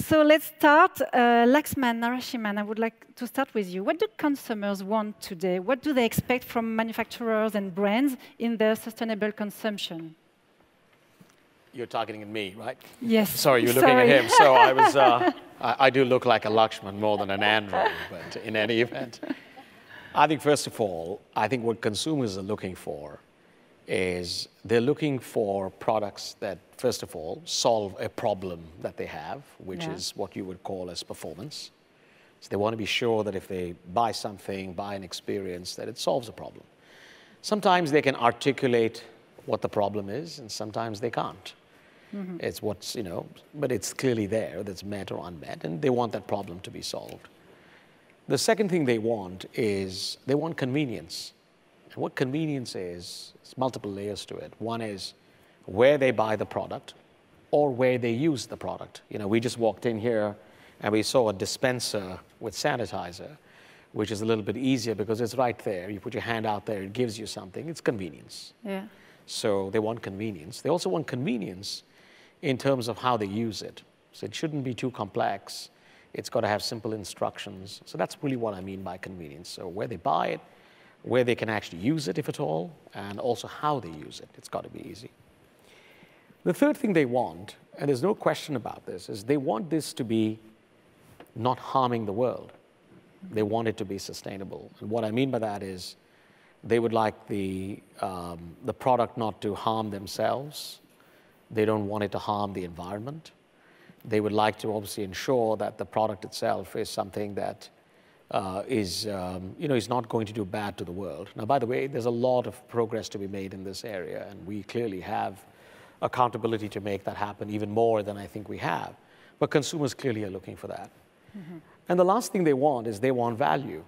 So let's start. Laxman, Narashiman, I would like to start with you. What do consumers want today? What do they expect from manufacturers and brands in their sustainable consumption? You're targeting at me, right? Yes. Sorry, you're looking at him. So I was, I do look like a Lakshman more than an Andrew, but in any event. I think, first of all, I think what consumers are looking for is they're looking for products that, first of all, solve a problem that they have, which is what you would call as performance. So they want to be sure that if they buy something, buy an experience, that it solves a problem. Sometimes they can articulate what the problem is, and sometimes they can't. Mm-hmm. It's what's, you know, but it's clearly there, that's met or unmet, and they want that problem to be solved. The second thing they want is they want convenience. And what convenience is, it's multiple layers to it. One is where they buy the product or where they use the product. You know, we just walked in here and we saw a dispenser with sanitizer, which is a little bit easier because it's right there. You put your hand out there, it gives you something. It's convenience. Yeah. So they want convenience. They also want convenience in terms of how they use it. So it shouldn't be too complex. It's got to have simple instructions. So that's really what I mean by convenience. So where they buy it, where they can actually use it, if at all, and also how they use it. It's got to be easy. The third thing they want, and there's no question about this, is they want this to be not harming the world. They want it to be sustainable. And what I mean by that is they would like the product not to harm themselves. They don't want it to harm the environment. They would like to obviously ensure that the product itself is something that is not going to do bad to the world. Now, by the way, there's a lot of progress to be made in this area, and we clearly have accountability to make that happen even more than I think we have. But consumers clearly are looking for that. Mm-hmm. And the last thing they want is they want value.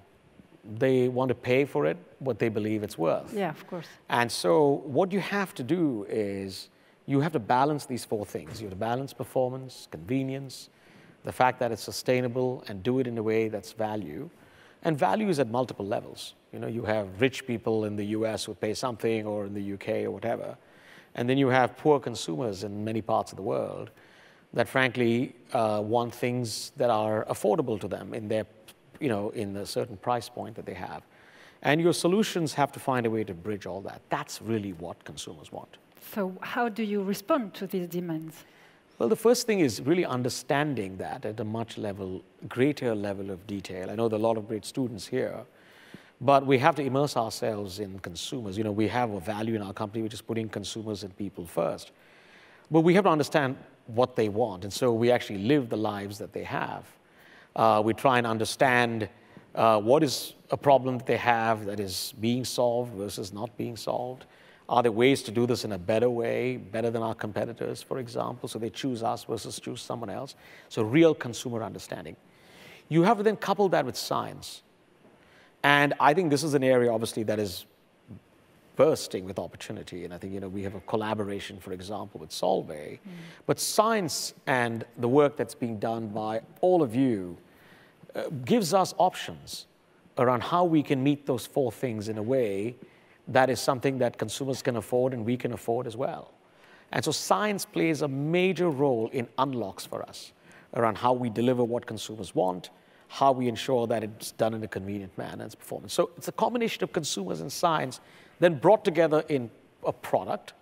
They want to pay for it what they believe it's worth. Yeah, of course. And so what you have to do is you have to balance these four things. You have to balance performance, convenience, the fact that it's sustainable, and do it in a way that's value. And value is at multiple levels. You know, you have rich people in the US who pay something, or in the UK or whatever. And then you have poor consumers in many parts of the world that frankly want things that are affordable to them in their, in a certain price point that they have. And your solutions have to find a way to bridge all that. That's really what consumers want. So how do you respond to these demands? Well, the first thing is really understanding that at a much greater level of detail. I know there are a lot of great students here, but we have to immerse ourselves in consumers. You know, we have a value in our company, which is putting consumers and people first. But we have to understand what they want, and so we actually live the lives that they have. We try and understand what is a problem that they have that is being solved versus not being solved. Are there ways to do this in a better way, better than our competitors, for example, so they choose us versus choose someone else? So real consumer understanding. You have to then couple that with science. And I think this is an area, obviously, that is bursting with opportunity. And I think, we have a collaboration, for example, with Solvay. But science and the work that's being done by all of you gives us options around how we can meet those four things in a way that is something that consumers can afford and we can afford as well. And so science plays a major role in unlocks for us around how we deliver what consumers want, how we ensure that it's done in a convenient manner and its performance. So it's a combination of consumers and science then brought together in a product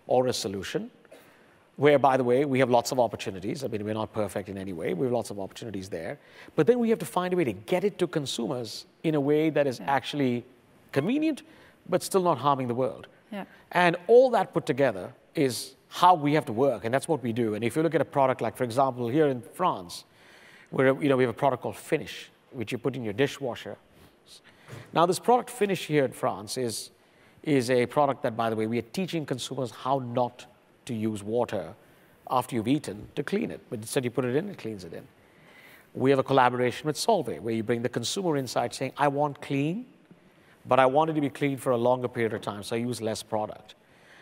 or a solution where, by the way, we have lots of opportunities. I mean, we're not perfect in any way. We have lots of opportunities there. But then we have to find a way to get it to consumers in a way that is actually convenient, but still not harming the world. Yeah. And all that put together is how we have to work, and that's what we do. And if you look at a product like, for example, here in France, where we have a product called Finish, which you put in your dishwasher. Now, this product Finish here in France is a product that, by the way, we are teaching consumers how not to use water after you've eaten to clean it. But instead you put it in, it cleans it in. We have a collaboration with Solvay, where you bring the consumer insight saying, I want clean, but I want it to be clean for a longer period of time, so I use less product.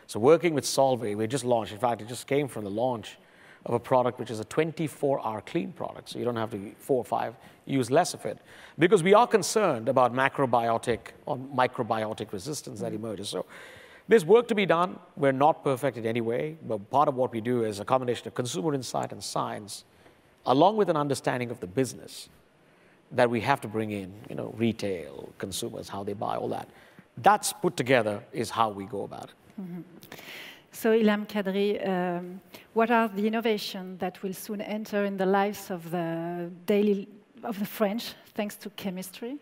So working with Solvay, we just launched, in fact, it just came from the launch of a product which is a 24-hour clean product, so you don't have to 4 or 5, use less of it. Because we are concerned about macrobiotic or microbiotic resistance that emerges. So there's work to be done. We're not perfect in any way, but part of what we do is a combination of consumer insight and science along with an understanding of the business that we have to bring in, retail, consumers, how they buy, all that. That's put together is how we go about it. Mm-hmm. So Ilham Kadri, what are the innovations that will soon enter in the lives of the French, thanks to chemistry?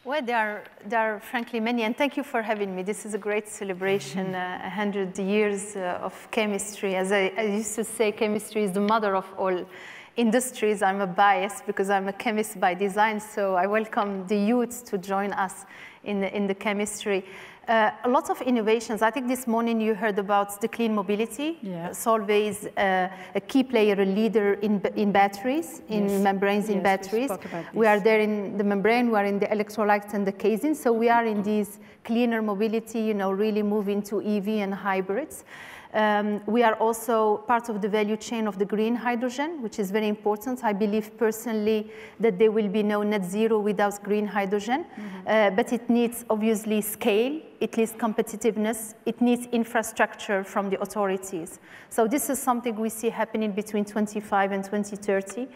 Well, there are frankly many, and thank you for having me. This is a great celebration, 100 years of chemistry. As I used to say, chemistry is the mother of all industries. I'm a bias because I'm a chemist by design, so I welcome the youth to join us in the chemistry. A lot of innovations. I think this morning you heard about the clean mobility. Yeah. Solvay is a key player, a leader in batteries, in membranes in batteries. We are there in the membrane, we are in the electrolytes and the casing. So we are in these cleaner mobility, really moving to EV and hybrids. We are also part of the value chain of the green hydrogen, which is very important. I believe personally that there will be no net zero without green hydrogen, but it needs obviously scale, it needs competitiveness, it needs infrastructure from the authorities. So this is something we see happening between 2025 and 2030.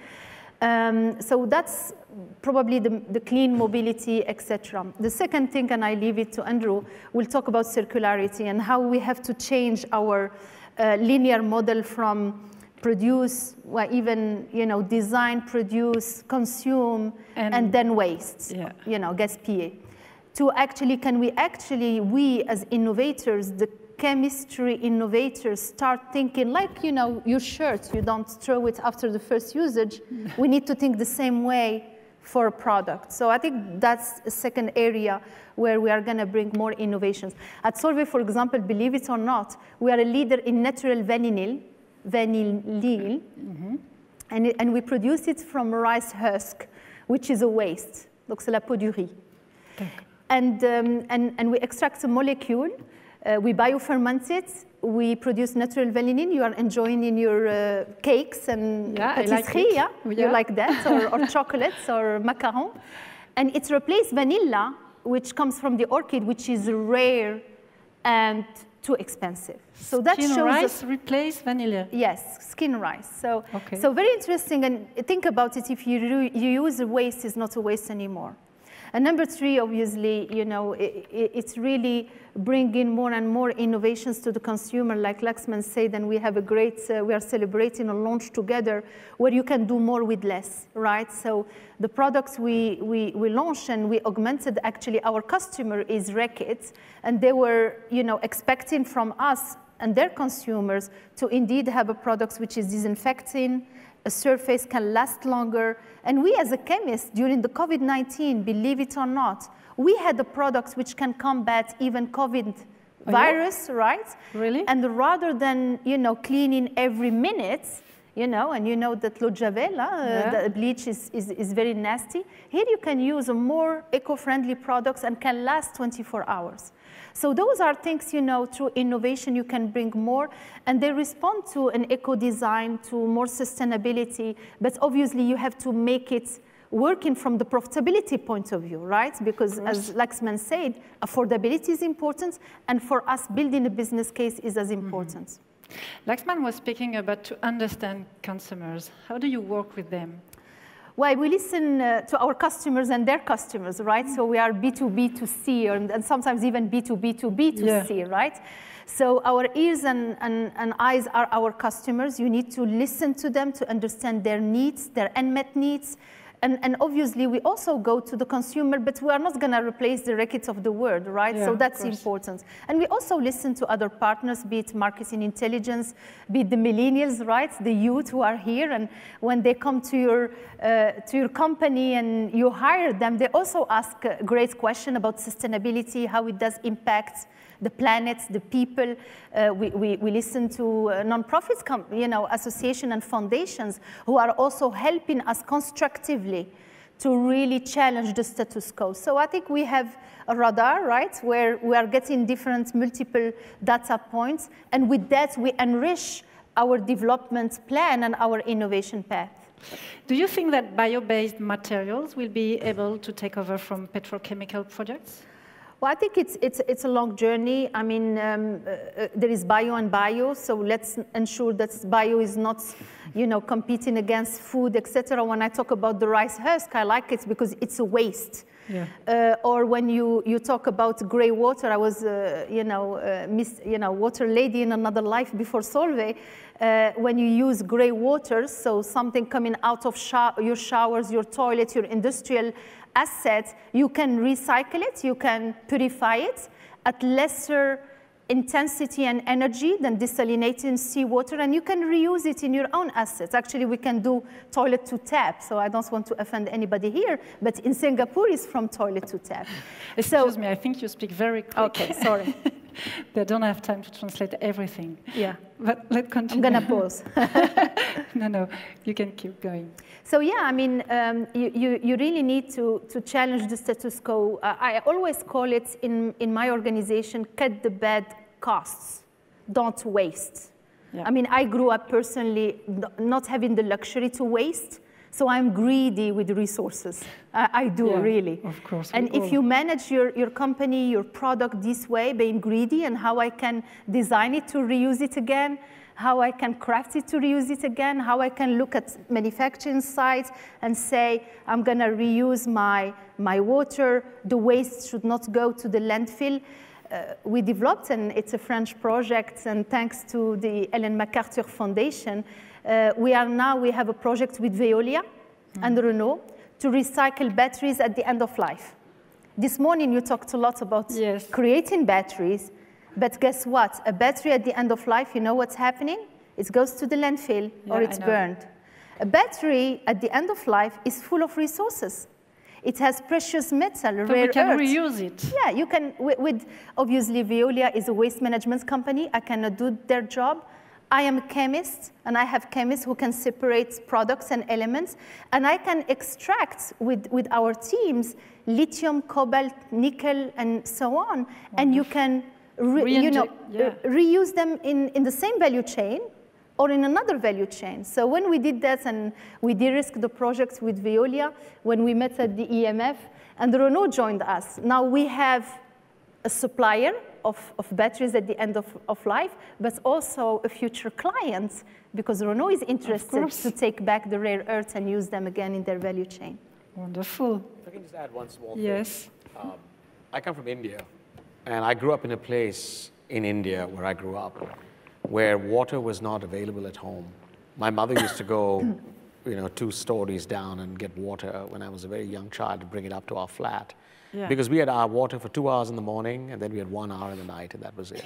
So that's probably the clean mobility, etc. The second thing, and I leave it to Andrew, we'll talk about circularity and how we have to change our linear model from produce, well, even design, produce, consume, and then waste, gaspiller. To actually, we as innovators, the chemistry innovators start thinking like, your shirt, you don't throw it after the first usage. We need to think the same way for a product. So I think that's a second area where we are going to bring more innovations. At Solvay, for example, believe it or not, we are a leader in natural vanillin, and we produce it from rice husk, which is a waste. Donc c'est la peau du riz. And we extract a molecule, we bioferment it, we produce natural vanillin. You are enjoying in your cakes and patisserie, yeah? You like that, or chocolates or macaron. And it's replaced vanilla, which comes from the orchid, which is rare and too expensive. So that shows rice replace vanilla. Yes, skin rice. So very interesting. And think about it: if you use a waste, it's not a waste anymore. And number three, obviously, it's really bringing more and more innovations to the consumer. Like Laxman said, and we have a great, we are celebrating a launch together where you can do more with less, right? So the products we launched and we augmented, actually, our customer is Reckitt, and they were, expecting from us and their consumers to indeed have a product which is disinfecting, a surface can last longer. And we as a chemist, during the COVID-19, believe it or not, we had the products which can combat even COVID virus, right? Really? And rather than, cleaning every minute, and that l'eau de javel, the bleach is very nasty. Here you can use a more eco-friendly products and can last 24 hours. So those are things, through innovation you can bring more, and they respond to an eco-design, to more sustainability, but obviously you have to make it working from the profitability point of view, right? Because as Laxman said, affordability is important, and for us, building a business case is as important. Laxman was speaking about to understand consumers. How do you work with them? Well, we listen to our customers and their customers, right? So we are B2B to C, and sometimes even B2B to B to C, right? So our ears and eyes are our customers. You need to listen to them to understand their needs, their unmet needs. And obviously, we also go to the consumer, but we are not going to replace the Reckitt of the world, right? Yeah, so that's important. And we also listen to other partners, be it marketing intelligence, be it the millennials, right? The youth who are here. And when they come to your company and you hire them, they also ask a great question about sustainability, how it does impact the planet, the people. We listen to nonprofits, associations and foundations who are also helping us constructively to really challenge the status quo. So I think we have a radar, right, where we are getting different multiple data points, and with that we enrich our development plan and our innovation path. Do you think that bio-based materials will be able to take over from petrochemical products? Well, I think it's a long journey. I mean, there is bio and bio, so let's ensure that bio is not, competing against food, etc. When I talk about the rice husk, I like it because it's a waste. Yeah. Or when you talk about gray water, I was, water lady in another life before Solvay. When you use gray water, so something coming out of your showers, your toilet, your industrial asset, you can recycle it, you can purify it at lesser intensity and energy than desalinating seawater, and you can reuse it in your own assets. Actually, we can do toilet to tap, so I don't want to offend anybody here, but in Singapore, it's from toilet to tap. Excuse me, I think you speak very quick. Okay, sorry. They don't have time to translate everything. Yeah. But let's continue. I'm going to pause. No, you can keep going. So yeah, I mean, you really need to challenge the status quo. I always call it in my organization, cut the bad costs, don't waste. Yeah. I mean, I grew up personally not having the luxury to waste, so I'm greedy with resources. I do, yeah, really. Of course. And if you manage your company, your product this way, being greedy, and how I can design it to reuse it again, how I can craft it to reuse it again, how I can look at manufacturing sites and say, I'm going to reuse my water, the waste should not go to the landfill. We developed, and it's a French project, and thanks to the Ellen MacArthur Foundation, we have a project with Veolia and Renault to recycle batteries at the end of life. This morning you talked a lot about creating batteries, but guess what? A battery at the end of life, you know what's happening? It goes to the landfill or it's burned. A battery at the end of life is full of resources. It has precious metal, rare earth. But we can reuse it. Yeah, you can. Obviously, Veolia is a waste management company. I cannot do their job. I am a chemist, and I have chemists who can separate products and elements, and I can extract with our teams lithium, cobalt, nickel, and so on. Wonderful. And you can reuse them in the same value chain or in another value chain. So when we did that, and we de-risked the project with Veolia, when we met at the EMF, and Renault joined us. Now we have a supplier of batteries at the end of life, but also a future client, because Renault is interested to take back the rare earths and use them again in their value chain. Wonderful. If I can just add one small thing. Yes. I come from India, and I grew up in a place in India where I grew up, where water was not available at home. My mother used to go 2 stories down and get water when I was a very young child to bring it up to our flat. Yeah. Because we had our water for 2 hours in the morning, and then we had 1 hour in the night, and that was it.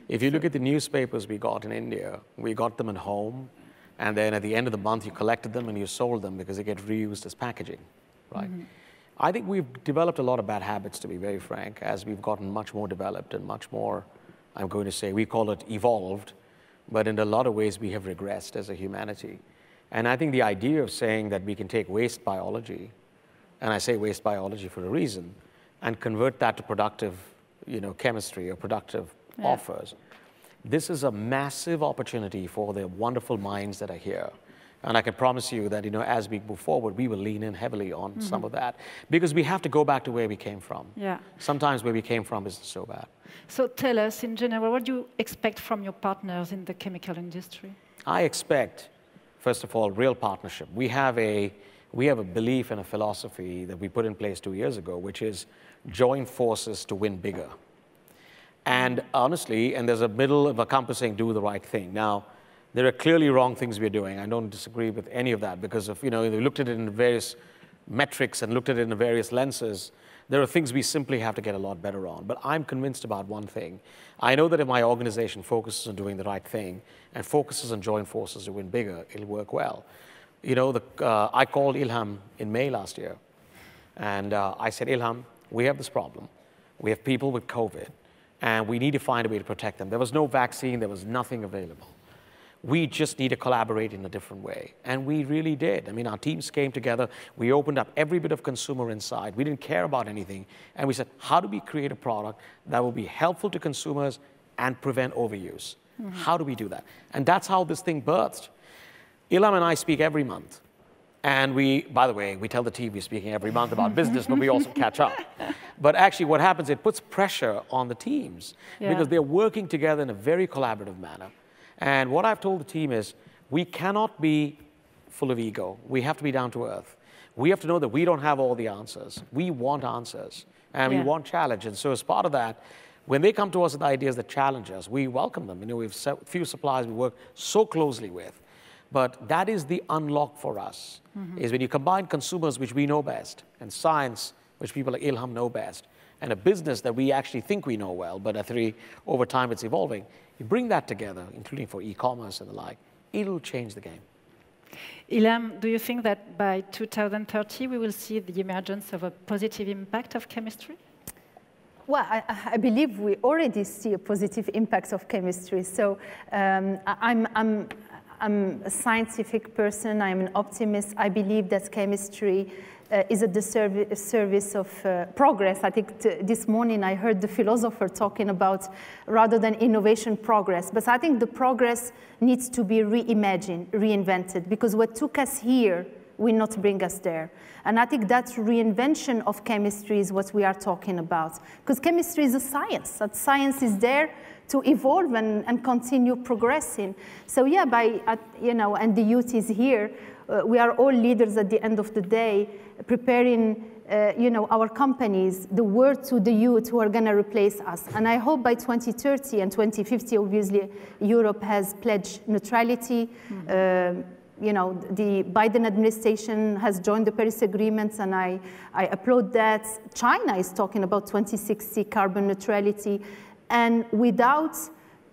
If you look at the newspapers we got in India, we got them at home, and then at the end of the month, you collected them and you sold them because they get reused as packaging, right? Mm-hmm. I think we've developed a lot of bad habits, to be very frank, as we've gotten much more developed and much more, I'm going to say, we call it evolved, but in a lot of ways, we have regressed as a humanity. And I think the idea of saying that we can take waste biology, and I say waste biology for a reason, and convert that to productive, chemistry or productive offers. This is a massive opportunity for the wonderful minds that are here. And I can promise you that, as we move forward, we will lean in heavily on some of that, because we have to go back to where we came from. Yeah. Sometimes where we came from isn't so bad. So tell us, in general, what do you expect from your partners in the chemical industry? I expect, first of all, real partnership. We have a belief and a philosophy that we put in place 2 years ago, which is join forces to win bigger. And honestly, and there's a middle of a compass saying do the right thing. Now, there are clearly wrong things we're doing. I don't disagree with any of that, because if we looked at it in various metrics and looked at it in various lenses, there are things we simply have to get a lot better on. But I'm convinced about one thing. I know that if my organization focuses on doing the right thing and focuses on joint forces to win bigger, it'll work well. I called Ilham in May last year, and I said, Ilham, we have this problem. We have people with COVID, and we need to find a way to protect them. There was no vaccine. There was nothing available. We just need to collaborate in a different way. And we really did. I mean, our teams came together. We opened up every bit of consumer insight. We didn't care about anything. And we said, how do we create a product that will be helpful to consumers and prevent overuse? How do we do that? And that's how this thing birthed. Ilham and I speak every month. And we, by the way, we tell the team we're speaking every month about business, but we also catch up. But actually what happens, it puts pressure on the teams because they're working together in a very collaborative manner. And what I've told the team is, we cannot be full of ego. We have to be down to earth. We have to know that we don't have all the answers. We want answers, and we want challenge. And so as part of that, when they come to us with ideas that challenge us, we welcome them. You know, we have a few suppliers we work so closely with. But that is the unlock for us, is when you combine consumers, which we know best, and science, which people like Ilham know best, and a business that we actually think we know well, but over time it's evolving. You bring that together, including for e-commerce and the like, it'll change the game. Ilham, do you think that by 2030 we will see the emergence of a positive impact of chemistry? Well, I believe we already see a positive impact of chemistry. So I'm a scientific person. I'm an optimist. I believe that chemistry is at the service of progress. I think this morning I heard the philosopher talking about rather than innovation, progress. But I think the progress needs to be reimagined, reinvented, because what took us here will not bring us there. And I think that reinvention of chemistry is what we are talking about. Because chemistry is a science. That science is there to evolve and continue progressing. So yeah, and the youth is here. We are all leaders at the end of the day, preparing our companies, the word to the youth who are going to replace us. And I hope by 2030 and 2050, obviously, Europe has pledged neutrality. The Biden administration has joined the Paris Agreement, and I applaud that. China is talking about 2060 carbon neutrality. And without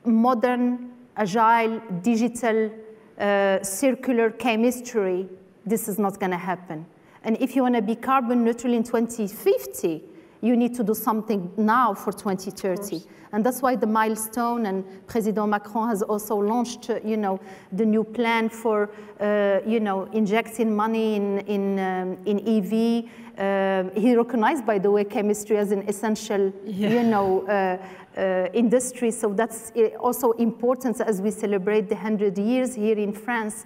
modern, agile, digital, circular chemistry, this is not going to happen. And if you want to be carbon neutral in 2050, you need to do something now for 2030. And that's why the milestone, and President Macron has also launched, the new plan for, injecting money in EV. He recognized, by the way, chemistry as an essential, industry. So that's also important as we celebrate the 100 years here in France.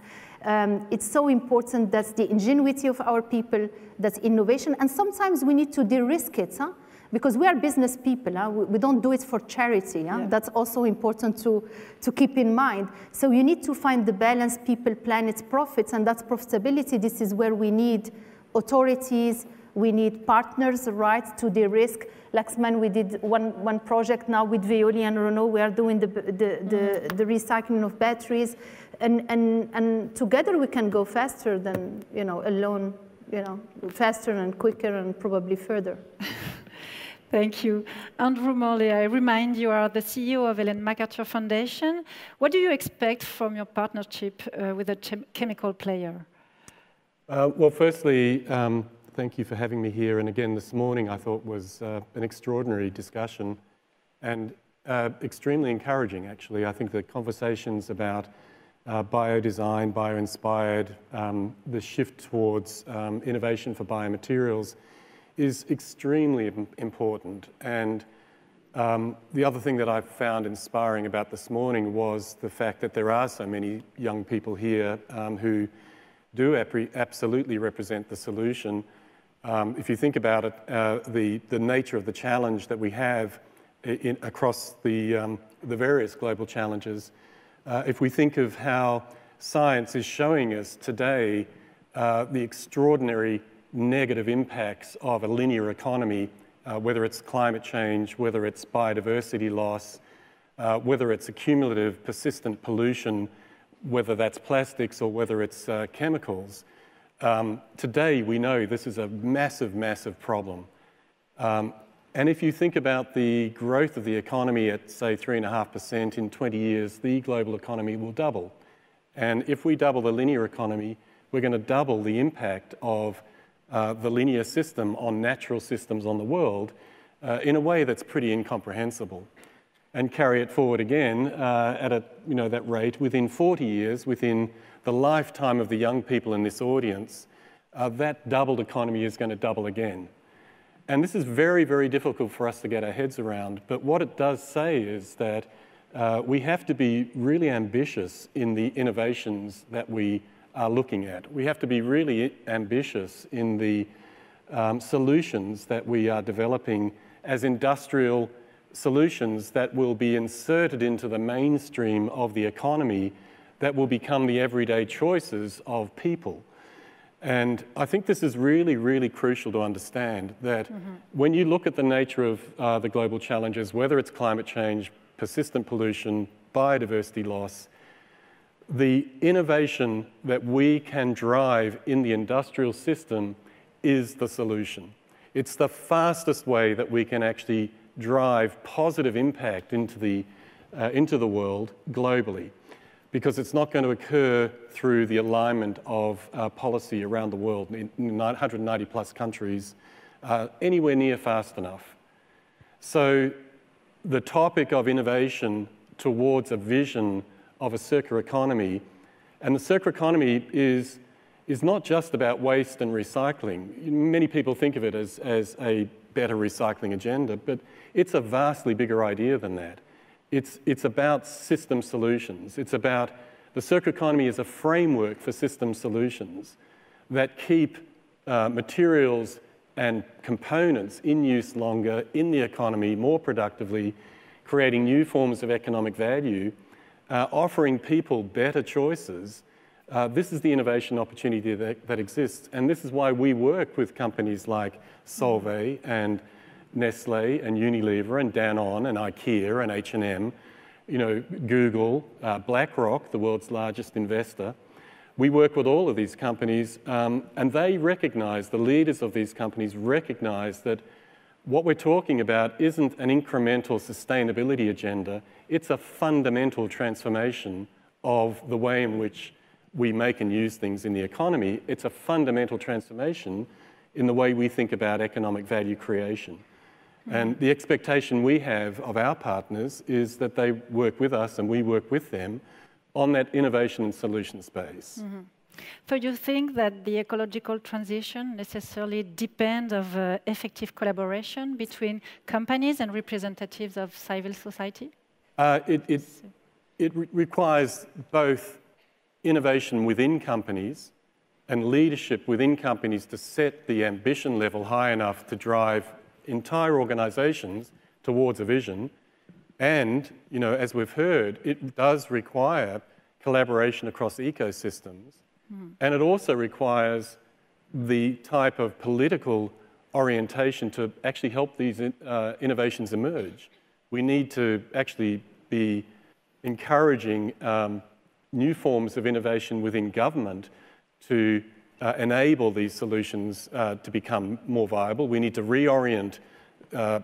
It's so important that the ingenuity of our people, that innovation, and sometimes we need to de-risk it, because we are business people. We don't do it for charity. That's also important to keep in mind. So you need to find the balance, people, planet, profits, and that's profitability. This is where we need authorities, we need partners, right, to de-risk. Lexman, we did one project now with Veolia and Renault. We are doing the recycling of batteries, and together we can go faster than alone, faster and quicker and probably further. Thank you. Andrew Morley, I remind you are the CEO of Ellen MacArthur Foundation. What do you expect from your partnership with a chemical player? Well, firstly, thank you for having me here. And again, this morning I thought was an extraordinary discussion and extremely encouraging, actually. I think the conversations about biodesign, bio-inspired, the shift towards innovation for biomaterials is extremely important. And the other thing that I found inspiring about this morning was the fact that there are so many young people here who do absolutely represent the solution. If you think about it, the nature of the challenge that we have across the various global challenges, if we think of how science is showing us today the extraordinary negative impacts of a linear economy, whether it's climate change, whether it's biodiversity loss, whether it's accumulative persistent pollution, whether that's plastics or whether it's chemicals. Today we know this is a massive, massive problem. And if you think about the growth of the economy at, say, 3.5% in 20 years, the global economy will double. And if we double the linear economy, we're going to double the impact of the linear system on natural systems on the world in a way that's pretty incomprehensible. And carry it forward again at that rate, within 40 years, within the lifetime of the young people in this audience, that doubled economy is going to double again. And this is very, very difficult for us to get our heads around, but what it does say is that we have to be really ambitious in the innovations that we are looking at. We have to be really ambitious in the solutions that we are developing as industrial solutions that will be inserted into the mainstream of the economy, that will become the everyday choices of people. And I think this is really, really crucial to understand, that when you look at the nature of the global challenges, whether it's climate change, persistent pollution, biodiversity loss, the innovation that we can drive in the industrial system is the solution. It's the fastest way that we can actually drive positive impact into the world globally, because it's not going to occur through the alignment of policy around the world in 190 plus countries anywhere near fast enough. So the topic of innovation towards a vision of a circular economy, and the circular economy is not just about waste and recycling. Many people think of it as a better recycling agenda, but it's a vastly bigger idea than that. It's about system solutions. It's about the circular economy as a framework for system solutions that keep materials and components in use longer in the economy, more productively, creating new forms of economic value, offering people better choices. This is the innovation opportunity that exists, and this is why we work with companies like Solvay and Nestle and Unilever and Danone and IKEA and H&M, Google, BlackRock, the world's largest investor. We work with all of these companies, and they recognize, the leaders of these companies recognize that what we're talking about isn't an incremental sustainability agenda, it's a fundamental transformation of the way in which we make and use things in the economy. It's a fundamental transformation in the way we think about economic value creation. And the expectation we have of our partners is that they work with us and we work with them on that innovation and solution space. So you think that the ecological transition necessarily depends on effective collaboration between companies and representatives of civil society? It requires both innovation within companies and leadership within companies to set the ambition level high enough to drive entire organizations towards a vision. And, as we've heard, it does require collaboration across ecosystems. And it also requires the type of political orientation to actually help these innovations emerge. We need to actually be encouraging new forms of innovation within government to enable these solutions to become more viable. We need to reorient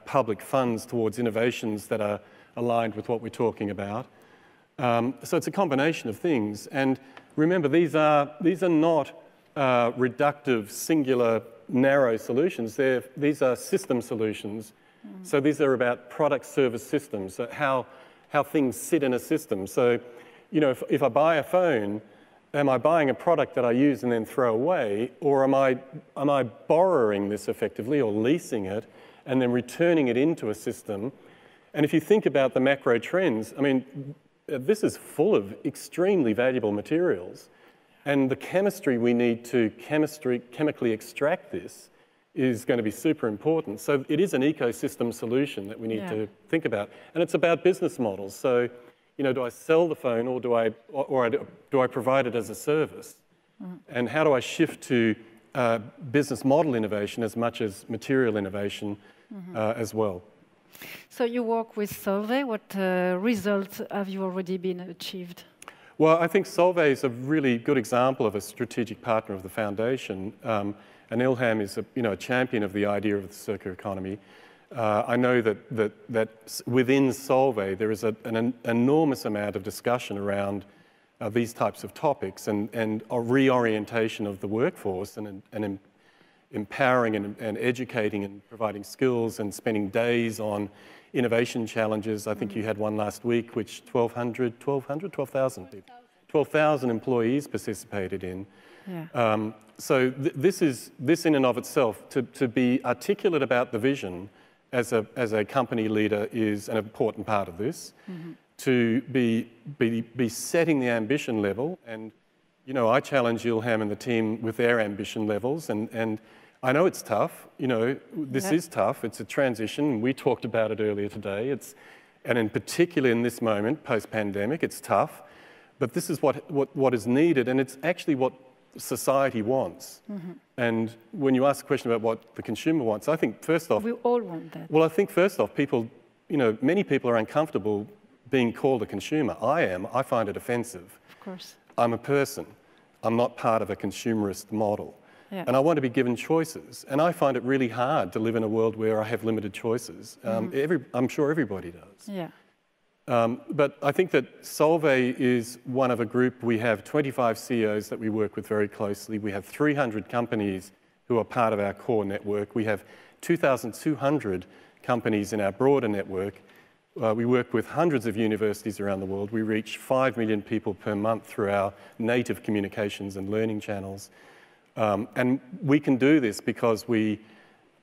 public funds towards innovations that are aligned with what we're talking about. So it's a combination of things. And remember, these are not reductive, singular, narrow solutions. These are system solutions. So these are about product service systems, so how things sit in a system. So, if I buy a phone, am I buying a product that I use and then throw away, or am I borrowing this effectively or leasing it and then returning it into a system? And if you think about the macro trends, this is full of extremely valuable materials, and the chemistry we need to chemically extract this is going to be super important. So it is an ecosystem solution that we need to think about, and it's about business models. So, do I sell the phone, or do I provide it as a service? And how do I shift to business model innovation as much as material innovation as well? So you work with Solvay. What results have you already been achieved? Well, I think Solvay is a really good example of a strategic partner of the foundation. And Ilham is a champion of the idea of the circular economy. I know that within Solvay there is an enormous amount of discussion around these types of topics and a reorientation of the workforce and empowering and educating and providing skills and spending days on innovation challenges. I think you had one last week, which 12,000 employees participated in. Yeah. So this in and of itself, to be articulate about the vision as a company leader is an important part of this. To be setting the ambition level and you know, I challenge Ilham and the team with their ambition levels, and I know it's tough. You know, this is tough. It's a transition. We talked about it earlier today. And in particular in this moment, post-pandemic, it's tough. But this is what is needed, and it's actually what society wants. And when you ask a question about what the consumer wants, I think first off... We all want that. Well, I think first off, people, you know, many people are uncomfortable being called a consumer. I am. I find it offensive. Of course. I'm a person. I'm not part of a consumerist model. Yeah. And I want to be given choices. And I find it really hard to live in a world where I have limited choices. I'm sure everybody does. Yeah. But I think that Solvay is one of a group. We have 25 CEOs that we work with very closely. We have 300 companies who are part of our core network. We have 2,200 companies in our broader network. We work with hundreds of universities around the world. We reach 5 million people per month through our native communications and learning channels. And we can do this because we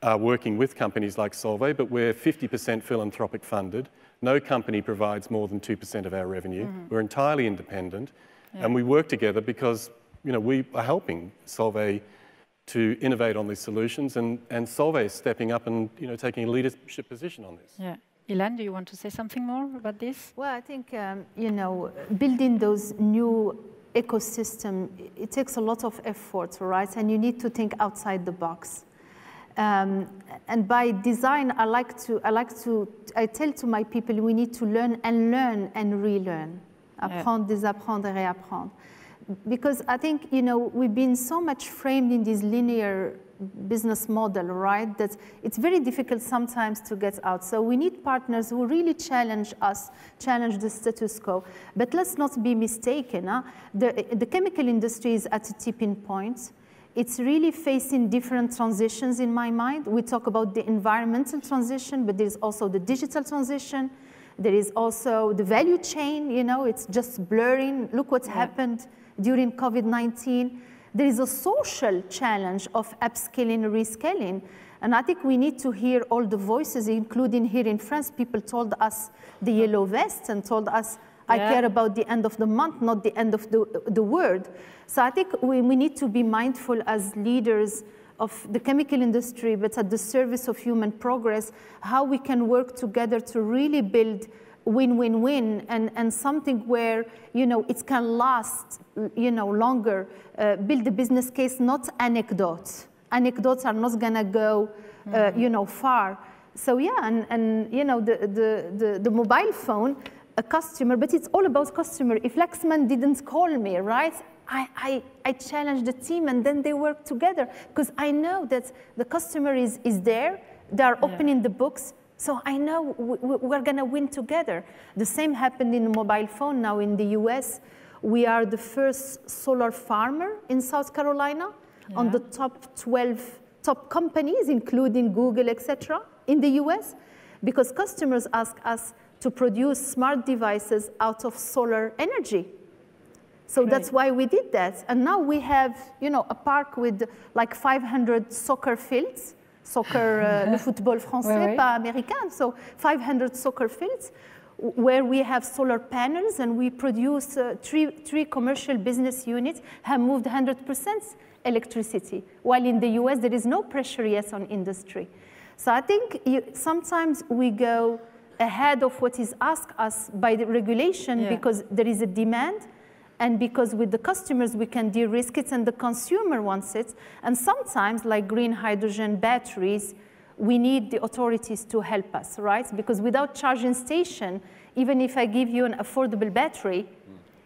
are working with companies like Solvay, but we're 50% philanthropic funded. No company provides more than 2% of our revenue. We're entirely independent, and we work together because, you know, we are helping Solvay to innovate on these solutions, and Solvay is stepping up and, you know, taking a leadership position on this. Yeah. Ilan, do you want to say something more about this? Well, I think, you know, building those new ecosystem, it takes a lot of effort, right? And you need to think outside the box. And by design, I tell to my people, we need to learn and relearn. Apprendre, désapprendre, et réapprendre. Because I think, you know, we've been so much framed in this linear business model, right, that it's very difficult sometimes to get out. So we need partners who really challenge us, challenge the status quo. But let's not be mistaken. The chemical industry is at a tipping point. It's really facing different transitions in my mind. We talk about the environmental transition, but there's also the digital transition. There is also the value chain, you know, it's just blurring. Look what's happened during COVID-19. There is a social challenge of upskilling, reskilling. And I think we need to hear all the voices, including here in France. People told us the yellow vest and told us, I care about the end of the month, not the end of the world. So I think we need to be mindful as leaders of the chemical industry, but at the service of human progress, how we can work together to really build win-win-win and something where, you know, it can last, you know, longer. Build a business case, not anecdotes. Anecdotes are not gonna go, you know, far. So yeah, and you know, the mobile phone, a customer, but it's all about customer. If Lexman didn't call me, right? I challenge the team and then they work together because I know that the customer is there, they're opening the books, so I know we're gonna win together. The same happened in the mobile phone now in the US. We are the first solar farmer in South Carolina on the top 12 top companies, including Google, etc., in the US, because customers ask us to produce smart devices out of solar energy. So that's why we did that. And now we have, you know, a park with like 500 soccer fields, le football français, pas américain, so 500 soccer fields where we have solar panels and we produce three commercial business units have moved 100% electricity, while in the US there is no pressure yet on industry. So I think sometimes we go ahead of what is asked us by the regulation because there is a demand, and because with the customers we can de-risk it and the consumer wants it. And sometimes, like green hydrogen batteries, we need the authorities to help us, right? Because without charging station, even if I give you an affordable battery,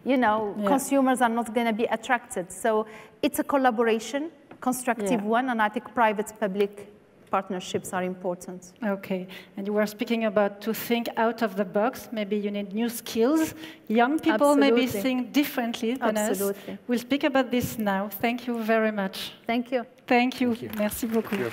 you know, consumers are not going to be attracted. So it's a collaboration, constructive one, and I think private-public partnerships are important. Okay, and you were speaking about to think out of the box. Maybe you need new skills. Young people maybe think differently than us. We'll speak about this now. Thank you very much. Thank you. Thank you. Merci beaucoup.